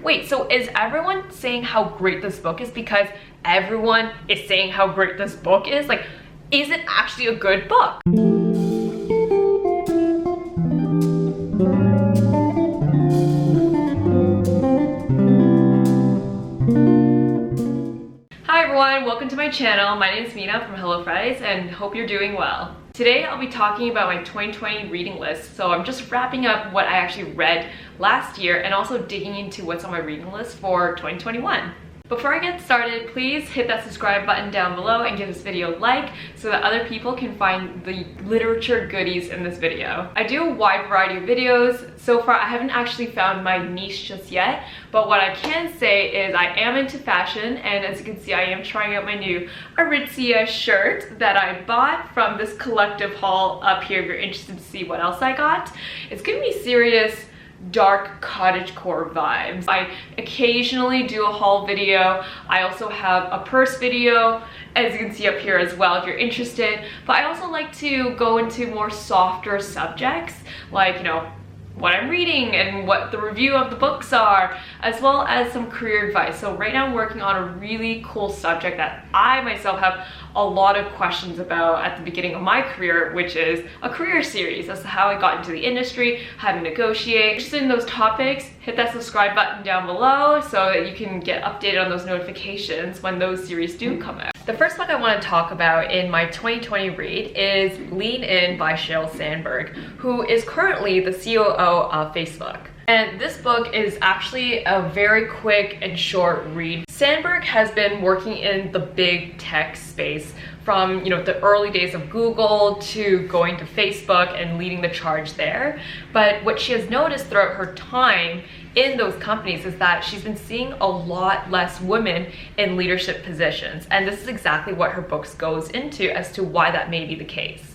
wait, so is everyone saying how great this book is because everyone is saying how great this book is? Like, is it actually a good book? Hi everyone, welcome to my channel. My name is Mina from HelloFries and hope you're doing well. Today I'll be talking about my 2020 reading list. So I'm just wrapping up what I actually read last year and also digging into what's on my reading list for 2021. Before I get started, please hit that subscribe button down below and give this video a like so that other people can find the literature goodies in this video. I do a wide variety of videos. So far, I haven't actually found my niche just yet, but what I can say is I am into fashion, and as you can see, I am trying out my new Aritzia shirt that I bought from this collective haul up here if you're interested to see what else I got. It's gonna be serious dark cottagecore vibes. I occasionally do a haul video. I also have a purse video, as you can see up here as well if you're interested, but I also like to go into more softer subjects like, you know, what I'm reading and what the review of the books are, as well as some career advice. So right now I'm working on a really cool subject that I myself have a lot of questions about at the beginning of my career, which is a career series as to how I got into the industry, how to negotiate. If you're interested in those topics, hit that subscribe button down below so that you can get updated on those notifications when those series do come out. The first book I want to talk about in my 2020 read is Lean In by Sheryl Sandberg, who is currently the COO of Facebook. And this book is actually a very quick and short read. Sandberg has been working in the big tech space from, you know, the early days of Google to going to Facebook and leading the charge there. But what she has noticed throughout her time in those companies is that she's been seeing a lot less women in leadership positions. And this is exactly what her books goes into as to why that may be the case.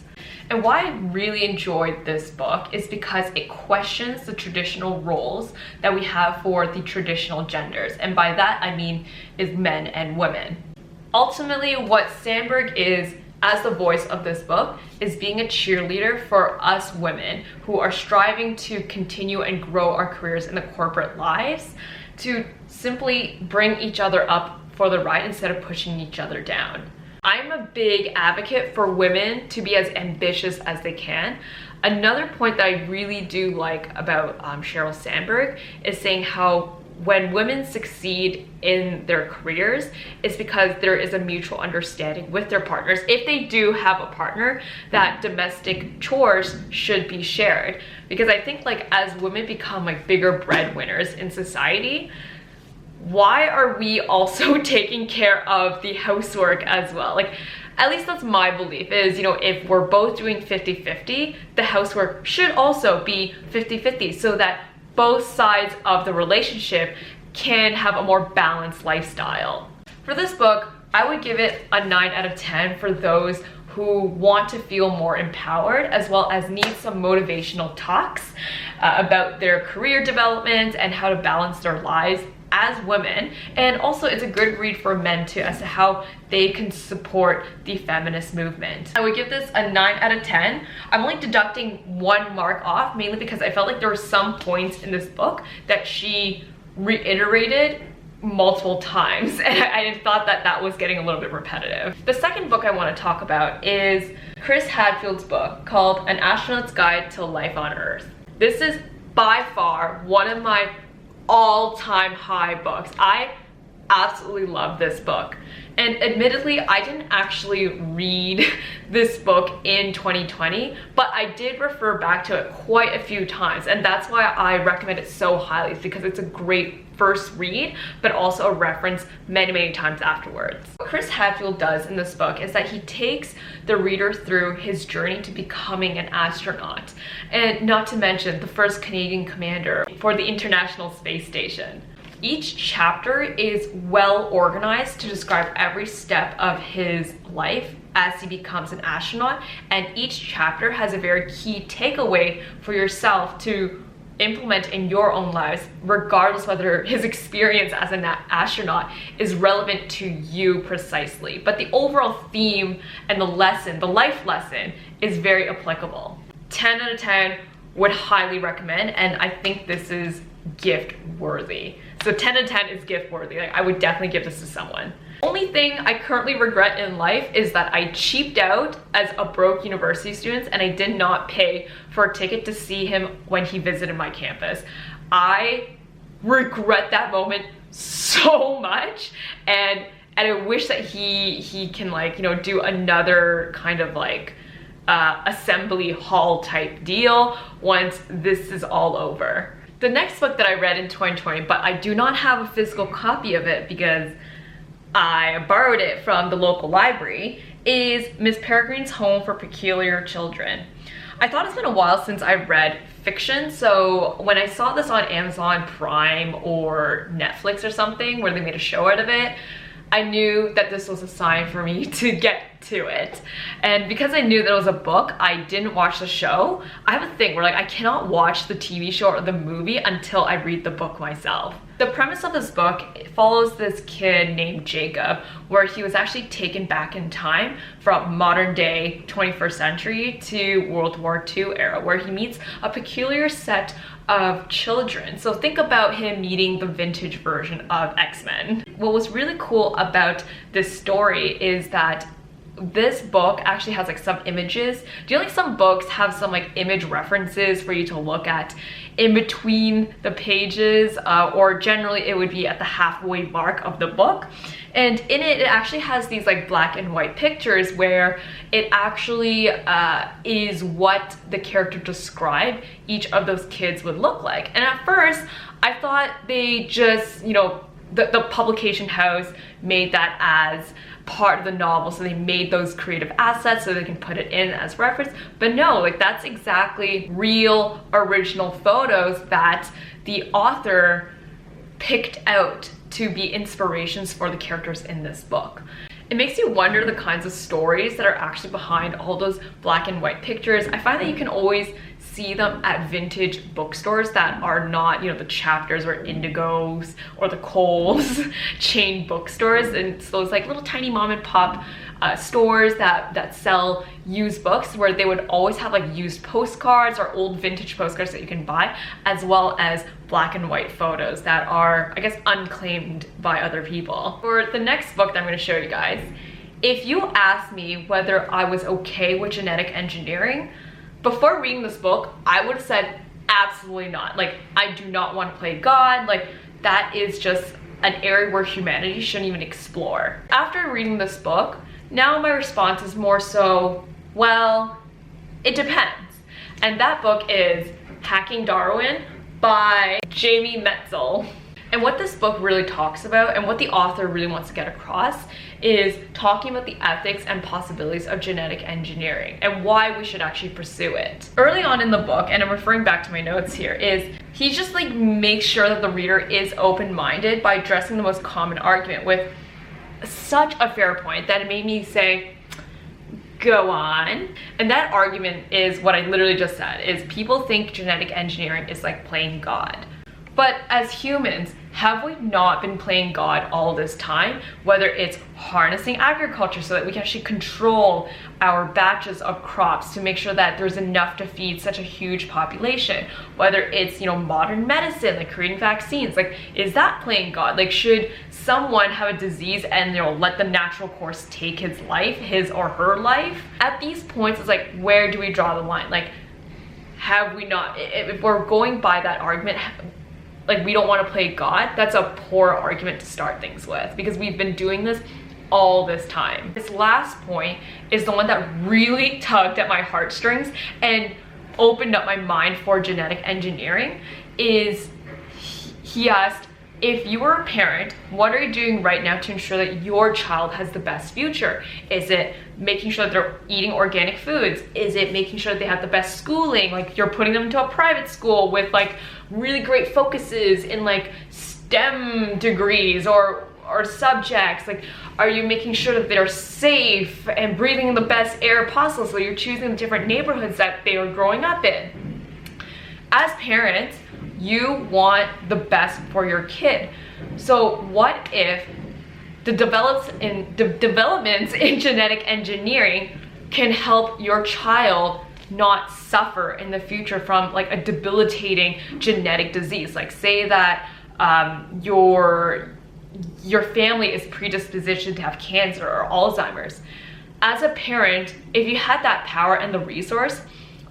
And why I really enjoyed this book is because it questions the traditional roles that we have for the traditional genders. And by that, I mean is men and women. Ultimately, what Sandberg is as the voice of this book is being a cheerleader for us women who are striving to continue and grow our careers in the corporate lives, to simply bring each other up for the ride instead of pushing each other down. I'm a big advocate for women to be as ambitious as they can. Another point that I really do like about Sheryl Sandberg is saying how when women succeed in their careers, it's because there is a mutual understanding with their partners. If they do have a partner, that domestic chores should be shared. Because I think like as women become like bigger breadwinners in society, why are we also taking care of the housework as well? Like, at least that's my belief is, you know, if we're both doing 50-50, the housework should also be 50-50 so that both sides of the relationship can have a more balanced lifestyle. For this book, I would give it a 9 out of 10 for those who want to feel more empowered as well as need some motivational talks about their career development and how to balance their lives as women. And also it's a good read for men too as to how they can support the feminist movement. I would give this a 9 out of 10. I'm only deducting 1 mark off, mainly because I felt like there were some points in this book that she reiterated multiple times, and I thought that that was getting a little bit repetitive. The second book I want to talk about is Chris Hadfield's book called An Astronaut's Guide to Life on Earth. This is by far one of my all-time high books. I absolutely love this book. And admittedly, I didn't actually read this book in 2020, but I did refer back to it quite a few times. And that's why I recommend it so highly, because it's a great first read, but also a reference many, many times afterwards. What Chris Hadfield does in this book is that he takes the reader through his journey to becoming an astronaut, and not to mention the first Canadian commander for the International Space Station. Each chapter is well organized to describe every step of his life as he becomes an astronaut, and each chapter has a very key takeaway for yourself to implement in your own lives, regardless whether his experience as an astronaut is relevant to you precisely. But the overall theme and the lesson, the life lesson, is very applicable. 10 out of 10 would highly recommend, and I think this is gift worthy. So 10 to 10 is gift worthy. Like, I would definitely give this to someone. Only thing I currently regret in life is that I cheaped out as a broke university student and I did not pay for a ticket to see him when he visited my campus. I regret that moment so much, and I wish that he can, like, you know, do another kind of like assembly hall type deal once this is all over. The next book that I read in 2020, but I do not have a physical copy of it because I borrowed it from the local library, is Miss Peregrine's Home for Peculiar Children. I thought it's been a while since I read fiction, so when I saw this on Amazon Prime or Netflix or something where they made a show out of it, I knew that this was a sign for me to get to it. And because I knew that it was a book, I didn't watch the show. I have a thing where, like, I cannot watch the TV show or the movie until I read the book myself. The premise of this book follows this kid named Jacob, where he was actually taken back in time from modern day 21st century to World War II era, where he meets a peculiar set of children. So think about him meeting the vintage version of X-Men. What was really cool about this story is that this book actually has like some images. Do you know, like, some books have some like image references for you to look at in between the pages, or generally it would be at the halfway mark of the book. And in it, it actually has these like black and white pictures where it actually is what the character described each of those kids would look like. And at first, I thought they just, you know, the publication house made that as part of the novel, so they made those creative assets so they can put it in as reference. But no, like, that's exactly real original photos that the author picked out to be inspirations for the characters in this book. It makes you wonder the kinds of stories that are actually behind all those black and white pictures. I find that you can always see them at vintage bookstores that are not, you know, the Chapters or Indigos or the Kohl's chain bookstores, and it's those like little tiny mom and pop stores that sell used books, where they would always have like used postcards or old vintage postcards that you can buy, as well as black and white photos that are, I guess, unclaimed by other people. For the next book that I'm going to show you guys, if you asked me whether I was okay with genetic engineering, before reading this book, I would have said absolutely not. Like, I do not want to play God. Like, that is just an area where humanity shouldn't even explore. After reading this book, now my response is more so, well, it depends. And that book is Hacking Darwin by Jamie Mendel. And what this book really talks about, and what the author really wants to get across, is talking about the ethics and possibilities of genetic engineering and why we should actually pursue it. Early on in the book, and I'm referring back to my notes here, is he just like makes sure that the reader is open-minded by addressing the most common argument with such a fair point that it made me say, go on. And that argument is what I literally just said, is people think genetic engineering is like playing God. But as humans, have we not been playing God all this time? Whether it's harnessing agriculture so that we can actually control our batches of crops to make sure that there's enough to feed such a huge population. Whether it's, you know, modern medicine, like creating vaccines, like, is that playing God? Like, should someone have a disease and, you know, let the natural course take his life, his or her life? At these points, it's like, where do we draw the line? Like, have we not, if we're going by that argument, like, we don't want to play God, that's a poor argument to start things with, because we've been doing this all this time. This last point is the one that really tugged at my heartstrings and opened up my mind for genetic engineering. Is he asked, if you were a parent, what are you doing right now to ensure that your child has the best future? Is it making sure that they're eating organic foods? Is it making sure that they have the best schooling? Like, you're putting them into a private school with like really great focuses in like STEM degrees or subjects. Like, are you making sure that they're safe and breathing the best air possible, so you're choosing the different neighborhoods that they are growing up in? As parents, you want the best for your kid. So what if the developments in genetic engineering can help your child not suffer in the future from like a debilitating genetic disease? Like, say that your family is predisposition to have cancer or Alzheimer's. As a parent, if you had that power and the resource,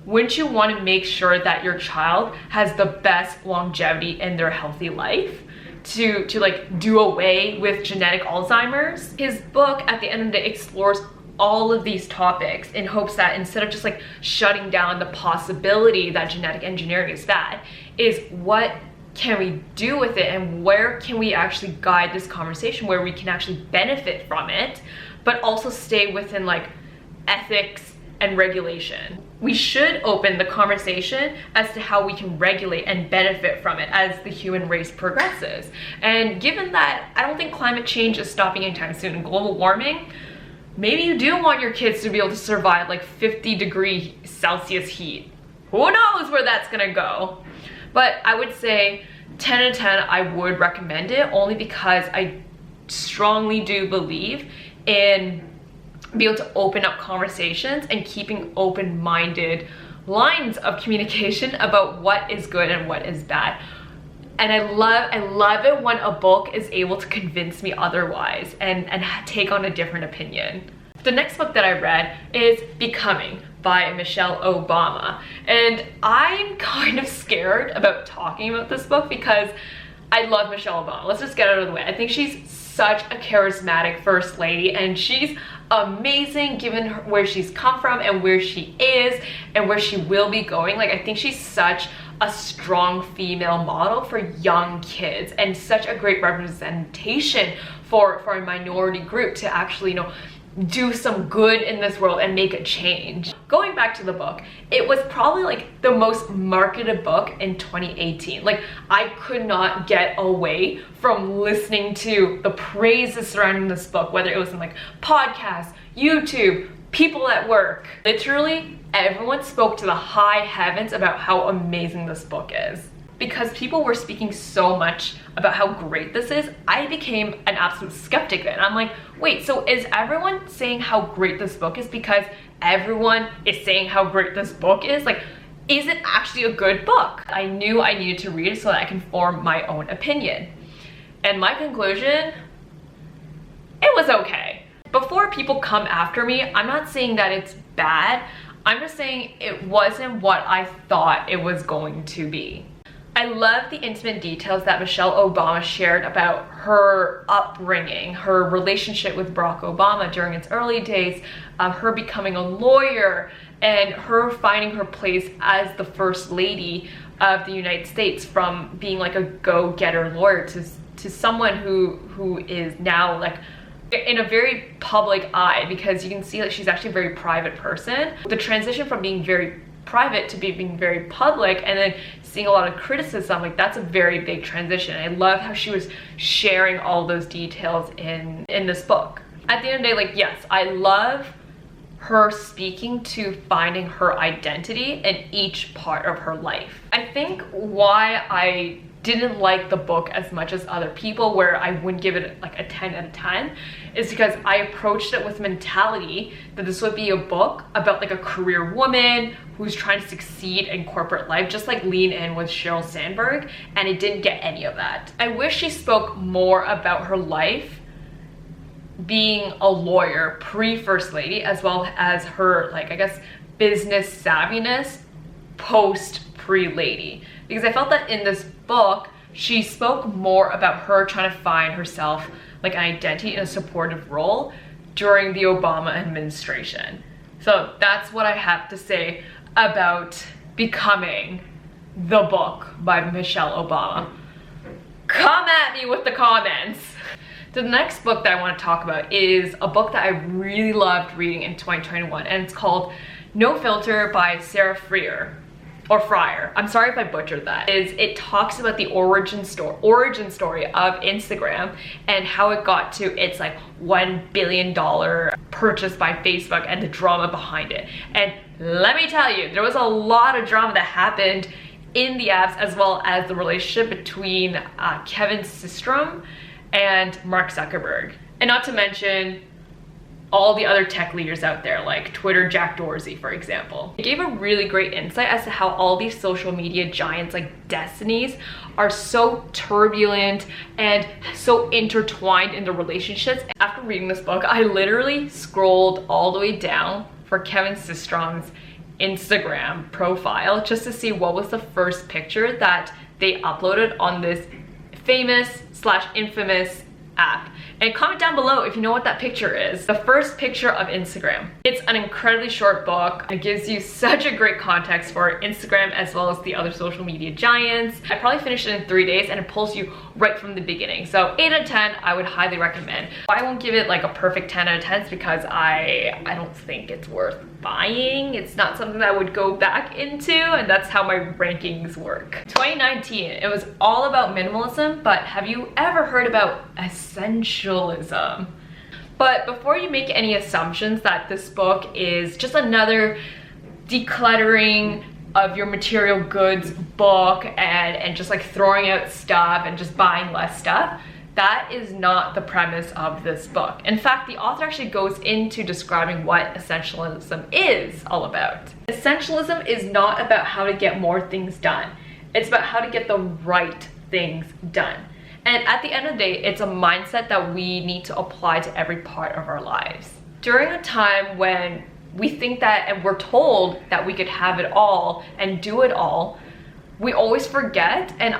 wouldn't you want to make sure that your child has the best longevity in their healthy life to like do away with genetic Alzheimer's? His book at the end of the day explores all of these topics in hopes that instead of just like shutting down the possibility that genetic engineering is bad, is what can we do with it and where can we actually guide this conversation where we can actually benefit from it, but also stay within like ethics and regulation. We should open the conversation as to how we can regulate and benefit from it as the human race progresses. And given that I don't think climate change is stopping anytime soon, and global warming, maybe you do want your kids to be able to survive like 50°C heat. Who knows where that's gonna go? But I would say 10 out of 10, I would recommend it only because I strongly do believe in being able to open up conversations and keeping open-minded lines of communication about what is good and what is bad. And I love it when a book is able to convince me otherwise and take on a different opinion. The next book that I read is Becoming by Michelle Obama. And I'm kind of scared about talking about this book because I love Michelle Obama. Let's just get it out of the way. I think she's such a charismatic first lady and she's amazing given where she's come from and where she is and where she will be going. Like, I think she's such a strong female model for young kids and such a great representation for a minority group to actually, you know, do some good in this world and make a change. Going back to the book, it was probably like the most marketed book in 2018. Like, I could not get away from listening to the praises surrounding this book, whether it was in like podcasts, YouTube, people at work. Literally, everyone spoke to the high heavens about how amazing this book is. Because people were speaking so much about how great this is, I became an absolute skeptic then. I'm like, wait, so is everyone saying how great this book is because everyone is saying how great this book is? Like, is it actually a good book? I knew I needed to read it so that I can form my own opinion. And my conclusion, it was okay. Before people come after me, I'm not saying that it's bad. I'm just saying it wasn't what I thought it was going to be. I love the intimate details that Michelle Obama shared about her upbringing, her relationship with Barack Obama during its early days, her becoming a lawyer, and her finding her place as the First Lady of the United States, from being like a go-getter lawyer to someone who is now like in a very public eye, because you can see that she's actually a very private person. The transition from being very private to being very public and then seeing a lot of criticism, like, that's a very big transition. I love how she was sharing all those details in this book. At the end of the day, like, yes, I love her speaking to finding her identity in each part of her life. I think why I didn't like the book as much as other people, where I wouldn't give it like a 10 out of 10, is because I approached it with mentality that this would be a book about like a career woman who's trying to succeed in corporate life, just like Lean In with Sheryl Sandberg, and it didn't get any of that. I wish she spoke more about her life being a lawyer pre-First Lady, as well as her, like, I guess, business savviness post pre-lady. Because I felt that in this book, she spoke more about her trying to find herself like an identity in a supportive role during the Obama administration. So that's what I have to say about Becoming, the book by Michelle Obama. Come at me with the comments. The next book that I want to talk about is a book that I really loved reading in 2021, and it's called No Filter by Sarah Freer. Or Fryer. I'm sorry if I butchered that. It talks about the origin story of Instagram and how it got to its like $1 billion purchase by Facebook and the drama behind it. And let me tell you, there was a lot of drama that happened in the apps, as well as the relationship between Kevin Systrom and Mark Zuckerberg. And not to mention all the other tech leaders out there, like Twitter Jack Dorsey, for example. It gave a really great insight as to how all these social media giants like destinies are so turbulent and so intertwined in their relationships. After reading this book, I literally scrolled all the way down for Kevin Systrom's Instagram profile just to see what was the first picture that they uploaded on this famous / infamous app. And comment down below if you know what that picture is. The first picture of Instagram. It's an incredibly short book. It gives you such a great context for Instagram as well as the other social media giants. I probably finished it in 3 days and it pulls you right from the beginning. So 8 out of 10, I would highly recommend. I won't give it like a perfect 10 out of 10 because I don't think it's worth buying. It's not something that I would go back into, and that's how my rankings work. 2019, it was all about minimalism, but have you ever heard about essentialism? But before you make any assumptions that this book is just another decluttering of your material goods book and just like throwing out stuff and just buying less stuff, that is not the premise of this book. In fact, the author actually goes into describing what essentialism is all about. Essentialism is not about how to get more things done. It's about how to get the right things done. And at the end of the day, it's a mindset that we need to apply to every part of our lives. During a time when we think that and we're told that we could have it all and do it all, we always forget, and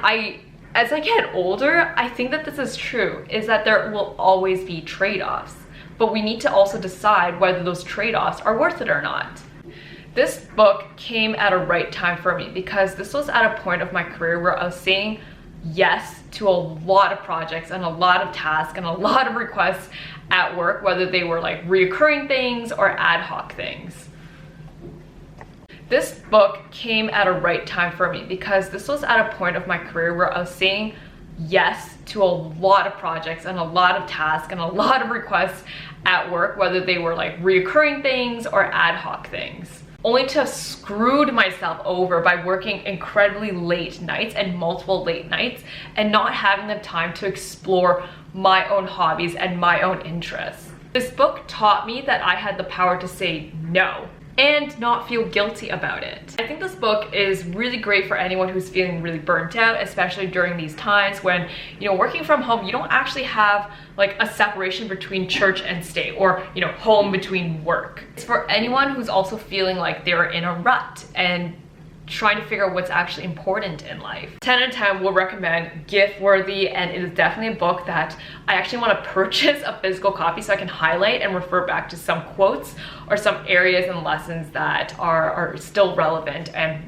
as I get older, I think that this is true, is that there will always be trade-offs, but we need to also decide whether those trade-offs are worth it or not. This book came at a right time for me because this was at a point of my career where I was saying yes to a lot of projects and a lot of tasks and a lot of requests at work, whether they were like reoccurring things or ad hoc things. This book came at a right time for me because this was at a point of my career where I was saying yes to a lot of projects and a lot of tasks and a lot of requests at work, whether they were like reoccurring things or ad hoc things, only to have screwed myself over by working incredibly late nights and multiple late nights and not having the time to explore my own hobbies and my own interests. This book taught me that I had the power to say no and not feel guilty about it. I think this book is really great for anyone who's feeling really burnt out, especially during these times when, you know, working from home, you don't actually have like a separation between church and state, or, you know, home between work. It's for anyone who's also feeling like they're in a rut and trying to figure out what's actually important in life. 10 out of 10 will recommend, gift worthy, and it is definitely a book that I actually want to purchase a physical copy so I can highlight and refer back to some quotes or some areas and lessons that are still relevant and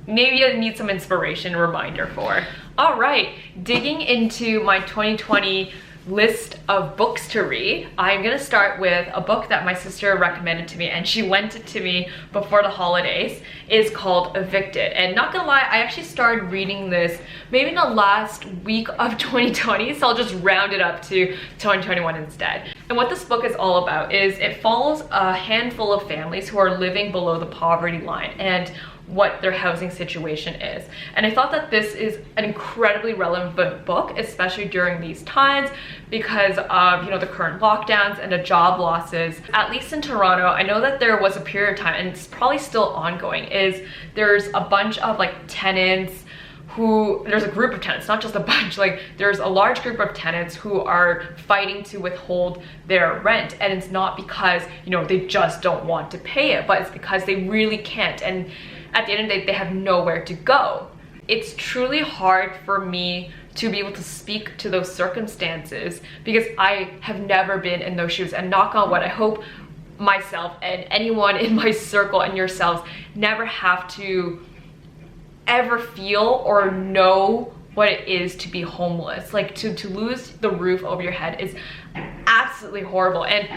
maybe I need some inspiration reminder for. All right, digging into my 2020 list of books to read, I'm gonna start with a book that my sister recommended to me, and she lent it to me before the holidays. It's called Evicted, and not gonna lie, I actually started reading this maybe in the last week of 2020, so I'll just round it up to 2021 instead. And what this book is all about is it follows a handful of families who are living below the poverty line and what their housing situation is. And I thought that this is an incredibly relevant book, especially during these times because of, you know, the current lockdowns and the job losses. At least in Toronto, I know that there was a period of time, and it's probably still ongoing, is there's a bunch of like tenants there's a group of tenants, not just a bunch, like there's a large group of tenants who are fighting to withhold their rent, and it's not because, you know, they just don't want to pay it, but it's because they really can't, and at the end of the day, they have nowhere to go. It's truly hard for me to be able to speak to those circumstances because I have never been in those shoes, and knock on wood, I hope myself and anyone in my circle and yourselves never have to ever feel or know what it is to be homeless. Like to lose the roof over your head is absolutely horrible. And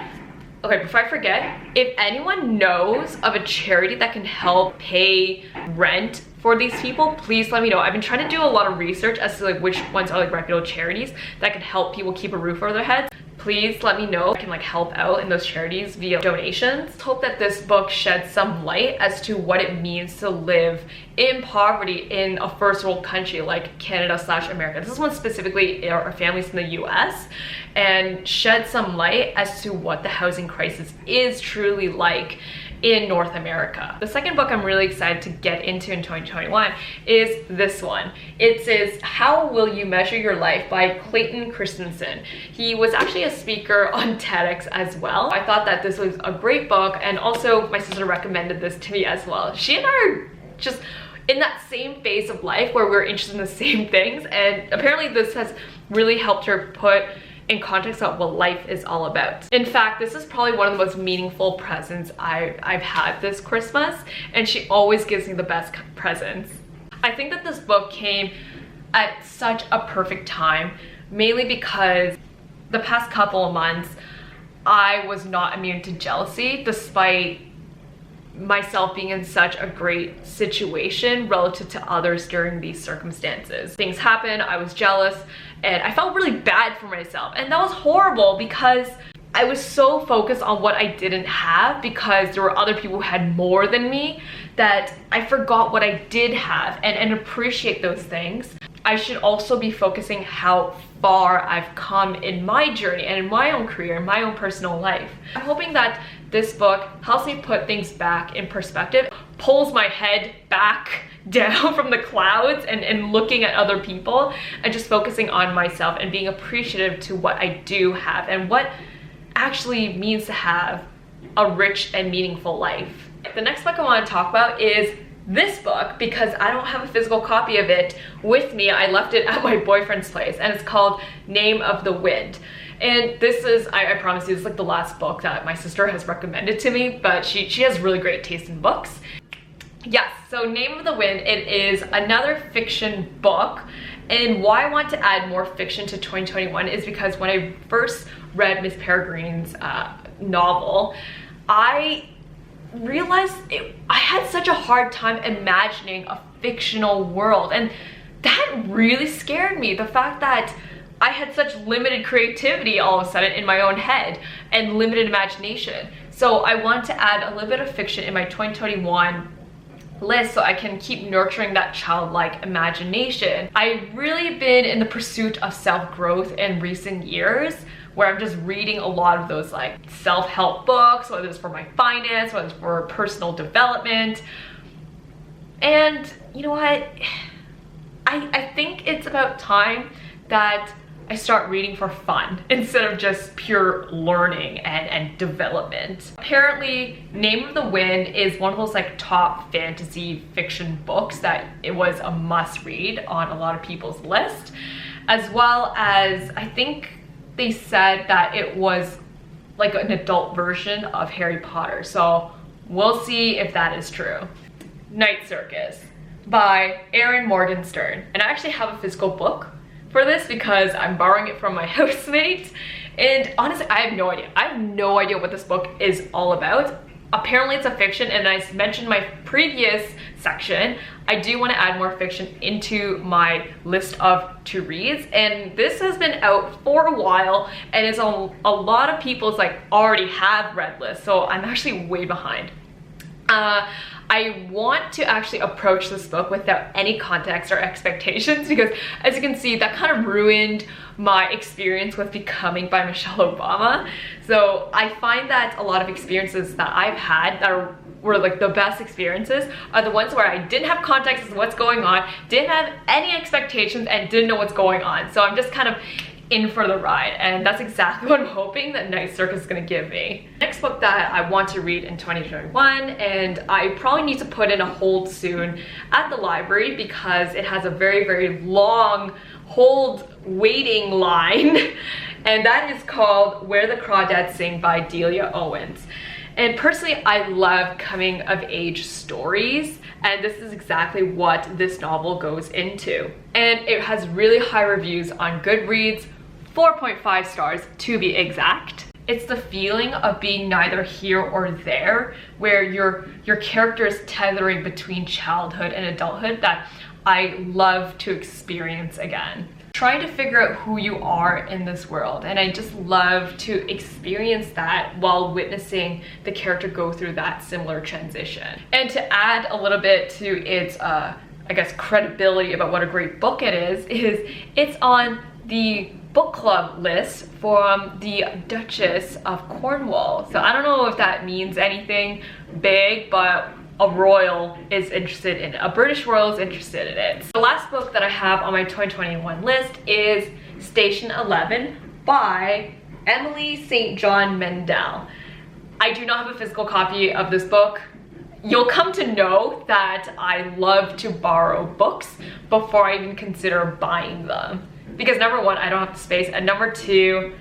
okay, before I forget, if anyone knows of a charity that can help pay rent for these people, please let me know. I've been trying to do a lot of research as to like which ones are like reputable charities that can help people keep a roof over their heads. please let me know. I can like help out in those charities via donations. Hope that this book sheds some light as to what it means to live in poverty in a first world country like Canada/America. This one specifically are families in the US, and shed some light as to what the housing crisis is truly like in North America. The second book I'm really excited to get into in 2021 is this one. It says How Will You Measure Your Life by Clayton Christensen. He was actually a speaker on TEDx as well. I thought that this was a great book, and also my sister recommended this to me as well. She and I are just in that same phase of life where we're interested in the same things, and apparently this has really helped her put in context of what life is all about. In fact, this is probably one of the most meaningful presents I've had this Christmas, and she always gives me the best presents. I think that this book came at such a perfect time, mainly because the past couple of months I was not immune to jealousy despite myself being in such a great situation relative to others during these circumstances. Things happened, I was jealous, and I felt really bad for myself, and that was horrible because I was so focused on what I didn't have because there were other people who had more than me that I forgot what I did have and appreciate those things. I should also be focusing how far I've come in my journey and in my own career, in my own personal life. I'm hoping that this book helps me put things back in perspective, pulls my head back down from the clouds and looking at other people and just focusing on myself and being appreciative to what I do have and what actually means to have a rich and meaningful life. The next book I want to talk about is this book because I don't have a physical copy of it with me. I left it at my boyfriend's place, and it's called Name of the Wind. And this is, I promise you, this is like the last book that my sister has recommended to me, but she has really great taste in books. Yes, so Name of the Wind, it is another fiction book, and why I want to add more fiction to 2021 is because when I first read Miss Peregrine's novel, I realized I had such a hard time imagining a fictional world, and that really scared me. The fact that I had such limited creativity all of a sudden in my own head and limited imagination. So I want to add a little bit of fiction in my 2021 list so I can keep nurturing that childlike imagination. I've really been in the pursuit of self-growth in recent years, where I'm just reading a lot of those like self-help books, whether it's for my finance, whether it's for personal development. And you know what? I think it's about time that I start reading for fun instead of just pure learning and development. Apparently, Name of the Wind is one of those like top fantasy fiction books that it was a must read on a lot of people's list, as well as I think they said that it was like an adult version of Harry Potter. So we'll see if that is true. Night Circus by Erin Morgenstern. And I actually have a physical book for this because I'm borrowing it from my housemate. And honestly, I have no idea. I have no idea what this book is all about. Apparently it's a fiction, and I mentioned my previous section, I do want to add more fiction into my list of to reads, and this has been out for a while and is on a lot of people's like already have read list, so I'm actually way behind. I want to actually approach this book without any context or expectations because, as you can see, that kind of ruined my experience with Becoming by Michelle Obama. So I find that a lot of experiences that I've had that were like the best experiences are the ones where I didn't have context as to what's going on, didn't have any expectations, and didn't know what's going on. So I'm just kind of in for the ride, and that's exactly what I'm hoping that Night Circus is gonna give me. Next book that I want to read in 2021, and I probably need to put in a hold soon at the library because it has a very, very long hold waiting line, and that is called Where the Crawdads Sing by Delia Owens. And personally, I love coming of age stories, and this is exactly what this novel goes into. And it has really high reviews on Goodreads, 4.5 stars to be exact. It's the feeling of being neither here or there, where your character is tethering between childhood and adulthood that I love to experience again. trying to figure out who you are in this world, and I just love to experience that while witnessing the character go through that similar transition. And to add a little bit to its I guess credibility about what a great book it is it's on the book club list from the Duchess of Cornwall. So I don't know if that means anything big, but a royal is interested in it. A British royal is interested in it. So the last book that I have on my 2021 list is Station 11 by Emily St. John Mendel. I do not have a physical copy of this book. You'll come to know that I love to borrow books before I even consider buying them. Because number one, I don't have the space, and number two,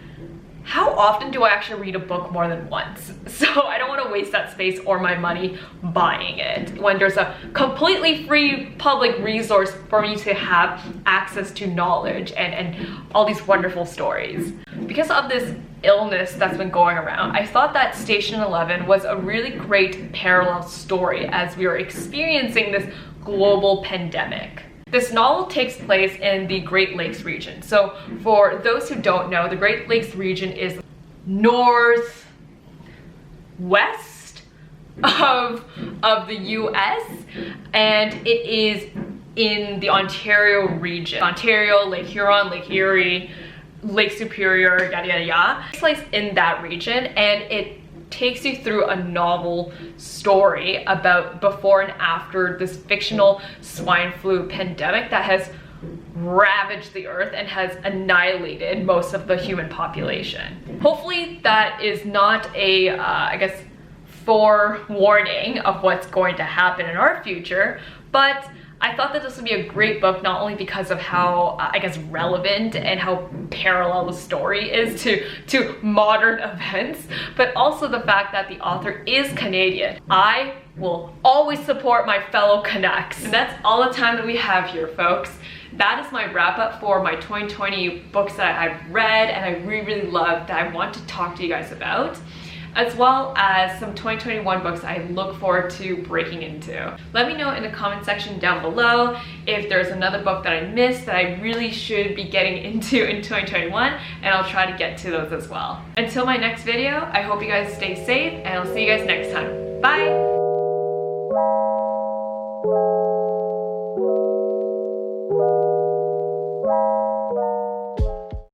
how often do I actually read a book more than once? So I don't want to waste that space or my money buying it when there's a completely free public resource for me to have access to knowledge and all these wonderful stories. Because of this illness that's been going around, I thought that Station 11 was a really great parallel story as we are experiencing this global pandemic. This novel takes place in the Great Lakes region. So for those who don't know, the Great Lakes region is northwest of the US, and it is in the Ontario region. Ontario, Lake Huron, Lake Erie, Lake Superior, yada yada yada. It's placed in that region, and it takes you through a novel story about before and after this fictional swine flu pandemic that has ravaged the earth and has annihilated most of the human population. Hopefully that is not a, I guess, forewarning of what's going to happen in our future, but I thought that this would be a great book, not only because of how, I guess, relevant and how parallel the story is to modern events, but also the fact that the author is Canadian. I will always support my fellow Canucks. And that's all the time that we have here, folks. That is my wrap up for my 2020 books that I've read and I really love that I want to talk to you guys about, as well as some 2021 books I look forward to breaking into. Let me know in the comment section down below if there's another book that I missed that I really should be getting into in 2021, and I'll try to get to those as well. Until my next video, I hope you guys stay safe, and I'll see you guys next time. Bye!